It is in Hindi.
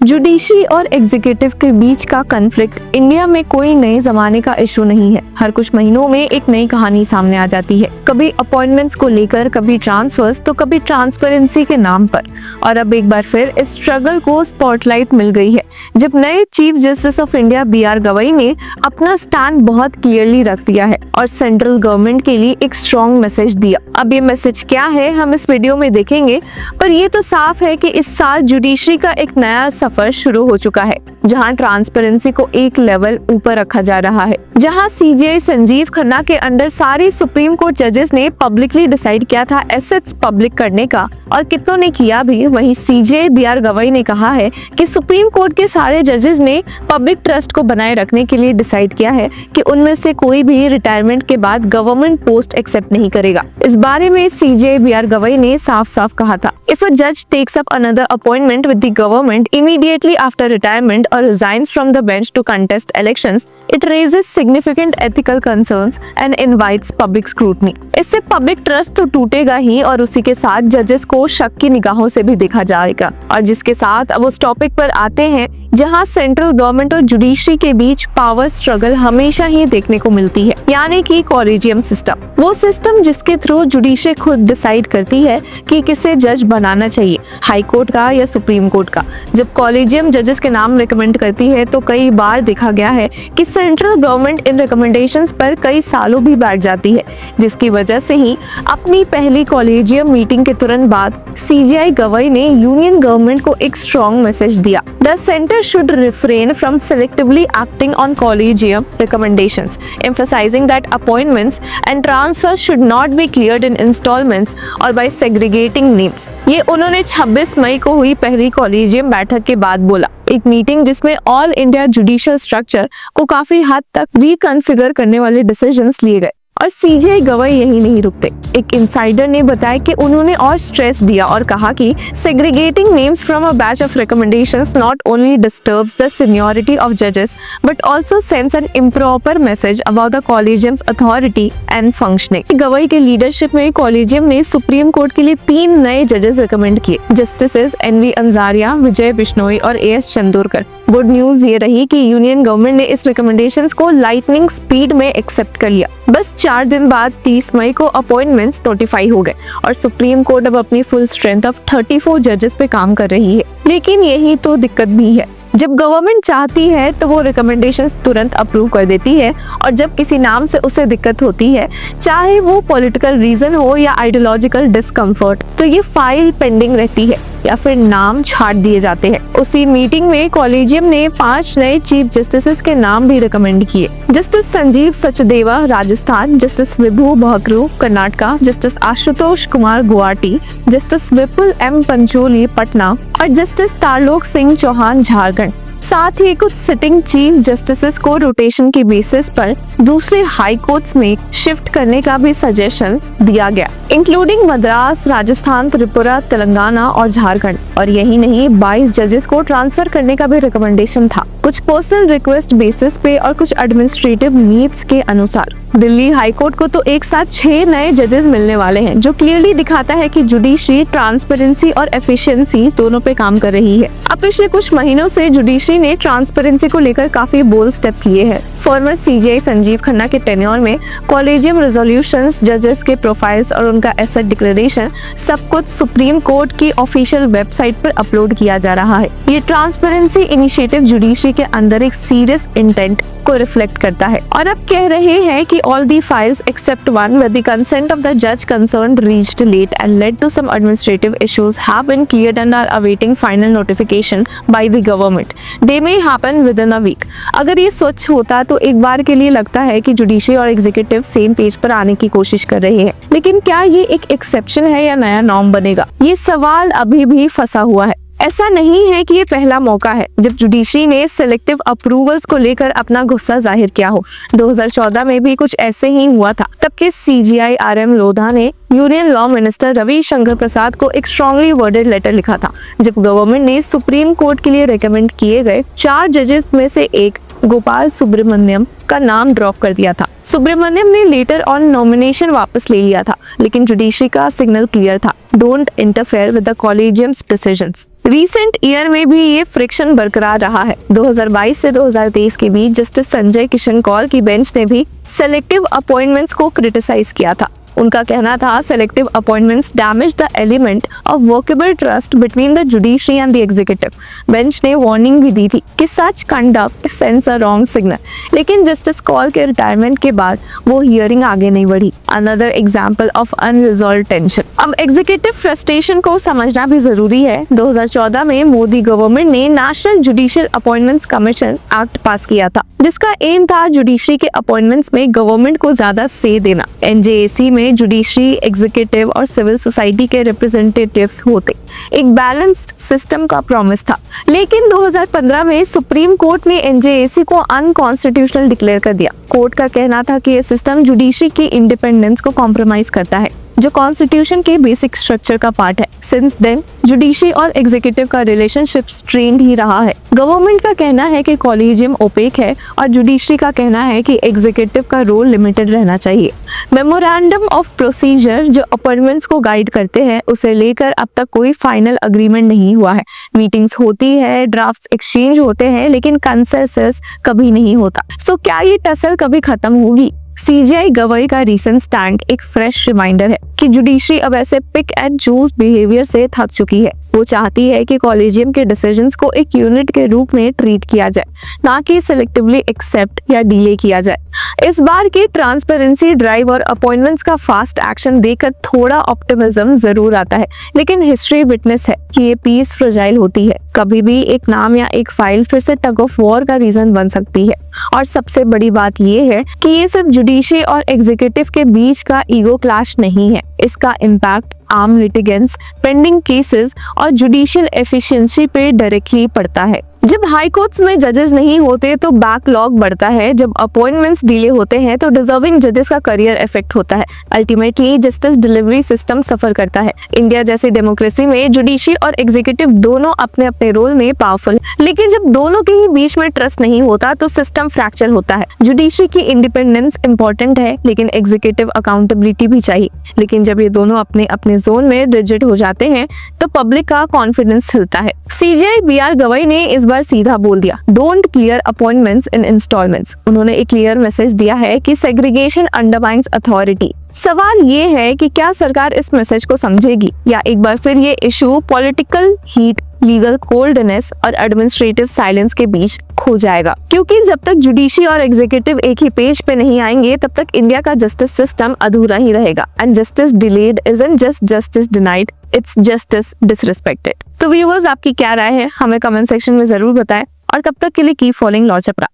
जुडिशरी और एग्जीक्यूटिव के बीच का कॉन्फ्लिक्ट इंडिया में कोई नए जमाने का इशू नहीं है। हर कुछ महीनों में एक नई कहानी सामने आ जाती है, कभी अपॉइंटमेंट्स को लेकर, कभी ट्रांसफर्स, तो कभी ट्रांसपेरेंसी के नाम पर। और अब एक बार फिर इस स्ट्रगल को स्पॉटलाइट मिल गई है जब नए chief justice of India BR Gavai ने अपना स्टैंड बहुत क्लियरली रख दिया है और सेंट्रल गवर्नमेंट के लिए एक स्ट्रॉन्ग मैसेज दिया। अब ये मैसेज क्या है हम इस वीडियो में देखेंगे, पर ये तो साफ है कि इस साल जुडिशरी का एक नया सफर शुरू हो चुका है, जहां ट्रांसपेरेंसी को एक लेवल ऊपर रखा जा रहा है। जहां CJI संजीव खन्ना के अंडर सारे सुप्रीम कोर्ट जजेस ने पब्लिकली डिसाइड किया था एसेट्स पब्लिक करने का, और कितनों ने किया भी, वहीं CJI BR गवई ने कहा है कि सुप्रीम कोर्ट के सारे जजेस ने पब्लिक ट्रस्ट को बनाए रखने के लिए डिसाइड किया है कि उनमें से कोई भी रिटायरमेंट के बाद गवर्नमेंट पोस्ट एक्सेप्ट नहीं करेगा। इस बारे में CJI BR गवई ने साफ साफ कहा था, इफ अ जज takes up another appointment with the government immediately after retirement or resigns from the bench to contest elections, it raises significant ethical concerns and invites public scrutiny. इससे पब्लिक ट्रस्ट तो टूटेगा ही, और उसी के साथ जजेस को शक की निगाहों से भी देखा जाएगा। और जिसके साथ अब उस टॉपिक पर आते हैं जहां सेंट्रल गवर्नमेंट और जुडिशरी के बीच पावर स्ट्रगल हमेशा ही देखने को मिलती है, यानी कि कॉलेजियम सिस्टम। वो सिस्टम जिसके थ्रू जुडिशरी खुद डिसाइड करती है कि किसे जज बनाना चाहिए, हाई कोर्ट का या सुप्रीम कोर्ट का। जब कॉलेजियम जजेस के नाम रिकमेंड करती है तो कई बार देखा गया है कि सेंट्रल गवर्नमेंट इन रिकमेंडेशंस पर कई सालों भी बैठ जाती है, जिसकी वजह से ही अपनी पहली कॉलेजियम मीटिंग के तुरंत बाद CJI गवई ने यूनियन गवर्नमेंट को एक स्ट्रॉन्ग मैसेज दिया। The centre should refrain from selectively acting on collegium recommendations, emphasizing that appointments and transfers should not be cleared in installments or by segregating names। ये उन्होंने 26 मई को हुई पहली कॉलेजियम बैठक के बाद बोला, एक मीटिंग जिसमें ऑल इंडिया जुडिशियल स्ट्रक्चर को काफी हद तक रिकॉन्फ़िगर करने वाले डिसीजंस लिए गए। और CJI गवई यही नहीं रुकते। एक इनसाइडर ने बताया कि उन्होंने और स्ट्रेस दिया और कहा कि segregating names from a batch of recommendations not only disturbs the seniority of judges but also sends an improper message about the collegium's authority and functioning। Gavai के लीडरशिप में कॉलेजियम ने सुप्रीम कोर्ट के लिए 3 नए जजेस रिकमेंड किए, जस्टिसेस NV अंजारिया, विजय बिश्नोई और AS चंदोरकर। गुड न्यूज ये रही कि यूनियन गवर्नमेंट ने इस रिकमेंडेशंस को लाइटनिंग स्पीड में एक्सेप्ट कर लिया। बस 4 दिन बाद 30 मई को अपॉइंटमेंट्स नोटिफाई हो गए और सुप्रीम कोर्ट अब अपनी फुल स्ट्रेंथ ऑफ 34 जजेस पे काम कर रही है। लेकिन यही तो दिक्कत भी है, जब गवर्नमेंट चाहती है तो वो रिकमेंडेशंस तुरंत अप्रूव कर देती है, और जब किसी नाम से उसे दिक्कत होती है, चाहे वो पॉलिटिकल रीजन हो या आइडियोलॉजिकल डिस्कम्फर्ट, तो ये फाइल पेंडिंग रहती है या फिर नाम छाट दिए जाते हैं। उसी मीटिंग में कॉलेजियम ने 5 नए चीफ जस्टिस के नाम भी रिकमेंड किए। जस्टिस संजीव सचदेवा राजस्थान, जस्टिस विभू बहकरू कर्नाटका, जस्टिस आशुतोष कुमार गुवाहाटी, जस्टिस विपुल M पंचोली पटना और जस्टिस तारलोक सिंह चौहान झारखंड। साथ ही कुछ सिटिंग चीफ जस्टिसेस को रोटेशन की बेसिस पर दूसरे हाई कोर्ट्स में शिफ्ट करने का भी सजेशन दिया गया, इंक्लूडिंग मद्रास, राजस्थान, त्रिपुरा, तेलंगाना और झारखंड। और यही नहीं, 22 जजेस को ट्रांसफर करने का भी रिकमेंडेशन था, कुछ पर्सनल रिक्वेस्ट बेसिस पे और कुछ एडमिनिस्ट्रेटिव नीड्स के अनुसार। दिल्ली हाई कोर्ट को तो एक साथ 6 नए जजेस मिलने वाले हैं, जो क्लियरली दिखाता है कि जुडिशरी ट्रांसपेरेंसी और एफिशिएंसी दोनों पे काम कर रही है। अब पिछले कुछ महीनों से जुडिशरी ने ट्रांसपेरेंसी को लेकर काफी बोल्ड स्टेप्स लिए हैं। फॉर्मर CJI संजीव खन्ना के टेन्योर में कॉलेजियम रेजोल्यूशंस, जजेस के प्रोफाइल्स और उनका एसेट डिक्लेरेशन सब कुछ सुप्रीम कोर्ट की ऑफिशियल वेबसाइट पर अपलोड किया जा रहा है। ये ट्रांसपेरेंसी इनिशिएटिव जुडिशरी के अंदर एक सीरियस इंटेंट को रिफ्लेक्ट करता है। और अब कह रहे हैं कि all the files except one with the consent of the judge concerned reached late and led to some administrative issues have been cleared and are awaiting final notification by the government. They may happen within a week। अगर ये सच होता तो एक बार के लिए लगता है कि जुडिशरी और एग्जीक्यूटिव सेम पेज पर आने की कोशिश कर रहे हैं, लेकिन क्या ये एक एक्सेप्शन है या नया नॉर्म बनेगा, ये सवाल अभी भी फंसा हुआ है। ऐसा नहीं है कि ये पहला मौका है जब जुडिशरी ने सिलेक्टिव अप्रूवल्स को लेकर अपना गुस्सा जाहिर किया हो। 2014 में भी कुछ ऐसे ही हुआ था। तब के CJI RM लोधा ने यूनियन लॉ मिनिस्टर रविशंकर प्रसाद को एक स्ट्रांगली वर्डेड लेटर लिखा था, जब गवर्नमेंट ने सुप्रीम कोर्ट के लिए रिकमेंड किए गए 4 जजेस में से एक गोपाल सुब्रमण्यम का नाम ड्रॉप कर दिया था। सुब्रमण्यम ने लेटर ऑन नॉमिनेशन वापस ले लिया था, लेकिन जुडिशरी का सिग्नल क्लियर था, don't interfere with the collegiums decisions. Recent year में भी ये फ्रिक्शन बरकरार रहा है। 2022 से 2023 के बीच जस्टिस संजय किशन कौल की बेंच ने भी सेलेक्टिव अपॉइंटमेंट्स को क्रिटिसाइज किया था। उनका कहना था selective appointments damage the element of workable trust between the judiciary and the executive. Bench ने वार्निंग भी दी थी कि such conduct sends a wrong signal, लेकिन जस्टिस कौल के रिटायरमेंट के बाद वो हियरिंग आगे नहीं बढ़ी। Another example of unresolved tension. अब एग्जीक्यूटिव फ्रस्ट्रेशन को समझना भी जरूरी है। 2014 में मोदी गवर्नमेंट ने national judicial appointments commission act pass किया था, जिसका एम था जुडिशरी के अपॉइंटमेंट्स में गवर्नमेंट को ज्यादा से देना। एनजेएसी में जुडिशरी, एग्जीक्यूटिव और सिविल सोसाइटी के रिप्रेजेंटेटिव्स होते, एक बैलेंस्ड सिस्टम का प्रॉमिस था। लेकिन 2015 में सुप्रीम कोर्ट ने एनजेएसी को अनकॉन्स्टिट्यूशनल डिक्लेयर कर दिया। कोर्ट का कहना था कि यह सिस्टम जुडिशरी की इंडिपेंडेंस को कॉम्प्रोमाइज करता है, जो कॉन्स्टिट्यूशन के बेसिक स्ट्रक्चर का पार्ट है। सिंस देन जुडिशरी और एग्जीक्यूटिव का रिलेशनशिप स्ट्रेन्ड ही रहा है। गवर्नमेंट का कहना है कि कॉलेजियम ओपेक है और जुडिशरी का कहना है कि एग्जीक्यूटिव का रोल लिमिटेड रहना चाहिए। मेमोरेंडम ऑफ प्रोसीजर जो अपॉइंटमेंट्स को गाइड करते हैं, उसे लेकर अब तक कोई फाइनल अग्रीमेंट नहीं हुआ है। मीटिंग्स होती है, ड्राफ्ट्स एक्सचेंज होते हैं, लेकिन कंसेंसस कभी नहीं होता। सो क्या ये टसल कभी खत्म होगी? सीजीआई गवाही का रीसेंट स्टैंड एक फ्रेश रिमाइंडर है कि जुडिशरी अब ऐसे पिक एंड चूज बिहेवियर से थक चुकी है। वो चाहती है कि कॉलेजियम के डिसीजंस को एक यूनिट के रूप में ट्रीट किया जाए, ना कि सिलेक्टिवली एक्सेप्ट या डिले किया जाए। इस बार की ट्रांसपेरेंसी ड्राइव और अपॉइंटमेंट्स का फास्ट एक्शन देखकर थोड़ा ऑप्टिमिज्म जरूर आता है, लेकिन हिस्ट्री विटनेस है कि ये पीस फ्रेजाइल होती है। कभी भी एक नाम या एक फाइल फिर से टग ऑफ वॉर का रीजन बन सकती है। और सबसे बड़ी बात ये है कि ये सिर्फ जुडिशरी और एग्जीक्यूटिव के बीच का ईगो क्लैश नहीं है, इसका इम्पैक्ट आम लिटिगेंट्स, पेंडिंग केसेस और जुडिशियल एफिशिएंसी पे डायरेक्टली पड़ता है। जब हाई कोर्ट्स में जजेस नहीं होते तो बैकलॉग बढ़ता है, जब अपॉइंटमेंट्स डिले होते हैं तो डिजर्विंग जजेस का करियर इफेक्ट होता है। अल्टीमेटली जस्टिस डिलीवरी सिस्टम सफर करता है। इंडिया जैसी डेमोक्रेसी में जुडिशरी और एग्जीक्यूटिव दोनों अपने अपने रोल में पावरफुल, लेकिन जब दोनों के ही बीच में ट्रस्ट नहीं होता तो सिस्टम फ्रैक्चर होता है। जुडिशरी की इंडिपेंडेंस इंपॉर्टेंट है, लेकिन एग्जीक्यूटिव अकाउंटेबिलिटी भी चाहिए। लेकिन जब ये दोनों अपने अपने जोन में रिजिड हो जाते हैं तो पब्लिक का कॉन्फिडेंस हिलता है। सीजीआई बीआर गवाई ने इस बार सीधा बोल दिया, don't clear appointments in instalments. उन्होंने एक क्लियर मैसेज दिया है कि सेग्रीगेशन अंडरमाइंस अथॉरिटी। सवाल ये है कि क्या सरकार इस मैसेज को समझेगी या एक बार फिर ये issue political heat, legal coldness और एडमिनिस्ट्रेटिव साइलेंस के बीच खो जाएगा। क्योंकि जब तक जुडिशरी और एग्जीक्यूटिव एक ही पेज पे नहीं आएंगे तब तक इंडिया का जस्टिस सिस्टम अधूरा ही रहेगा। And justice delayed isn't just justice denied, it's justice disrespected. तो व्यूअर्स, आपकी क्या राय है हमें कमेंट सेक्शन में जरूर बताएं और तब तक के लिए कीप फॉलोइंग लॉ चपरा।